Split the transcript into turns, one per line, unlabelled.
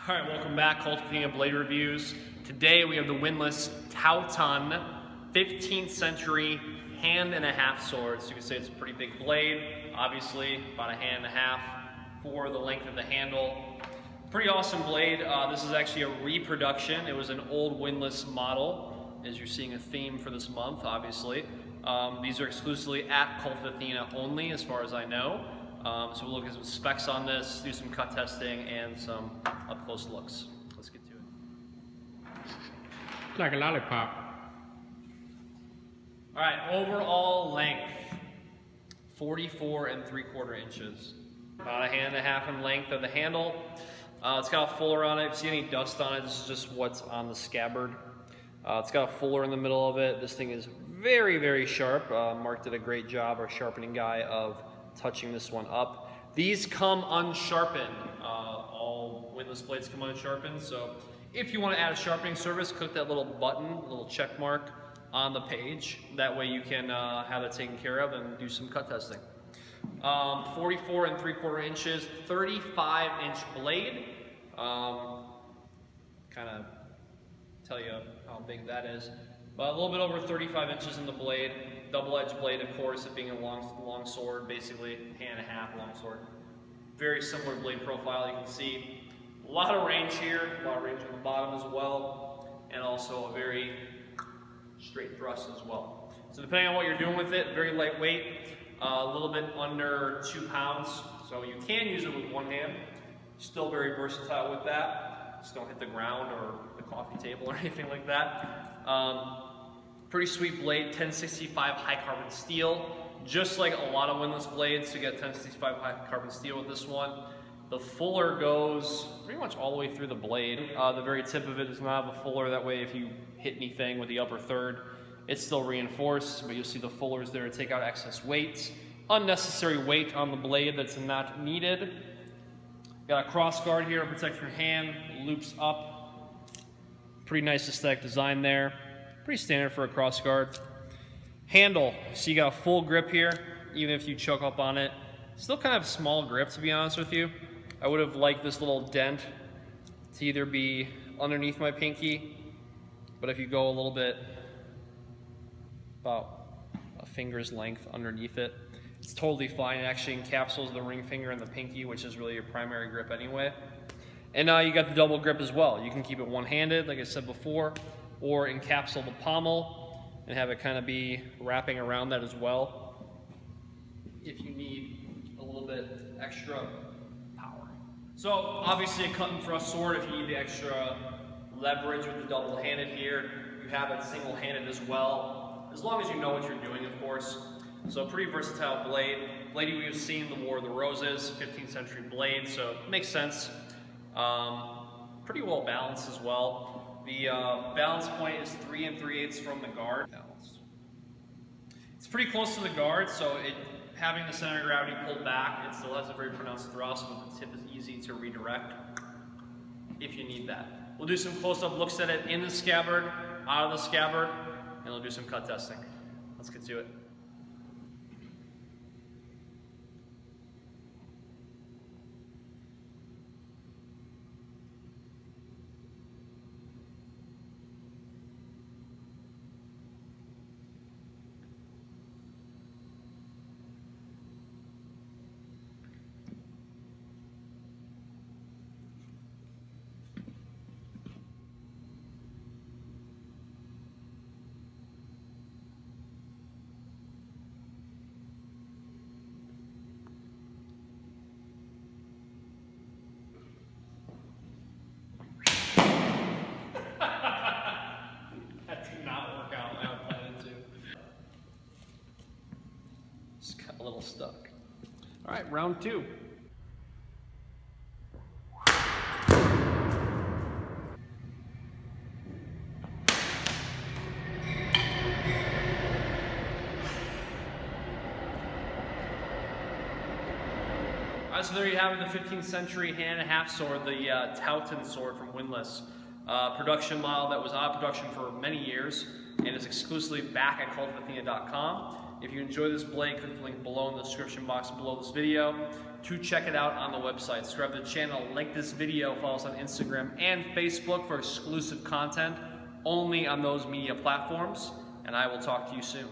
All right, welcome back, Kult of Athena Blade Reviews. Today we have the Windlass Towton 15th century hand and a half sword. So you can say it's a pretty big blade, obviously about a hand and a half for the length of the handle. Pretty awesome blade. This is actually a reproduction. It was an old Windlass model, as you're seeing a theme for this month, obviously. These are exclusively at Kult of Athena only, as far as I know. So we'll look at some specs on this, do some cut testing, and some up-close looks. Let's get to it.
It's like a lollipop.
All right, overall length, 44 3/4 inches. About a hand and a half in length of the handle. It's got a fuller on it. If you see any dust on it, this is just what's on the scabbard. It's got a fuller in the middle of it. This thing is very, very sharp. Mark did a great job, our sharpening guy, of touching this one up. These come unsharpened. All Windlass blades come unsharpened, so if you want to add a sharpening service, click that little button, little check mark on the page. That way you can have it taken care of and do some cut testing. 44 3/4 inches, 35-inch blade. Kind of tell you how big that is. But a little bit over 35 inches in the blade. Double-edged blade, of course, it being a long sword, basically hand and a half long sword. Very similar blade profile, you can see. A lot of range here, a lot of range on the bottom as well, and also a very straight thrust as well. So depending on what you're doing with it, very lightweight, a little bit under 2 pounds, so you can use it with one hand. Still very versatile with that. Just don't hit the ground or the coffee table or anything like that. Pretty sweet blade, 1065 high carbon steel. Just like a lot of Windlass blades, you get 1065 high carbon steel with this one. The fuller goes pretty much all the way through the blade. The very tip of it does not have a fuller. That way if you hit anything with the upper third, it's still reinforced, but you'll see the fullers there to take out excess weight. Unnecessary weight on the blade that's not needed. Got a cross guard here to protect your hand, loops up. Pretty nice aesthetic design there. Pretty standard for a cross guard. Handle, so you got a full grip here, even if you choke up on it. Still kind of small grip, to be honest with you. I would have liked this little dent to either be underneath my pinky, but if you go a little bit, about a finger's length underneath it, it's totally fine. It actually encapsulates the ring finger and the pinky, which is really your primary grip anyway. And now you got the double grip as well. You can keep it one-handed, like I said before, or encapsulate the pommel and have it kind of be wrapping around that as well if you need a little bit extra power. So obviously a cut and thrust sword if you need the extra leverage with the double-handed here. You have it single-handed as well, as long as you know what you're doing, of course. So pretty versatile blade. Blade we've seen the War of the Roses, 15th century blade, so it makes sense. Pretty well balanced as well. The balance point is 3 3/8 from the guard. It's pretty close to the guard, so having the center of gravity pulled back, it still has a very pronounced thrust, but the tip is easy to redirect if you need that. We'll do some close-up looks at it in the scabbard, out of the scabbard, and we'll do some cut testing. Let's get to it. Just got a little stuck. All right, round 2. All right, so there you have it, the 15th century hand and a half sword, the Towton sword from Windlass. Production model that was out of production for many years and is exclusively back at cultofathena.com. If you enjoy this blade, click the link below in the description box below this video to check it out on the website. Subscribe to the channel, like this video, follow us on Instagram and Facebook for exclusive content only on those media platforms, and I will talk to you soon.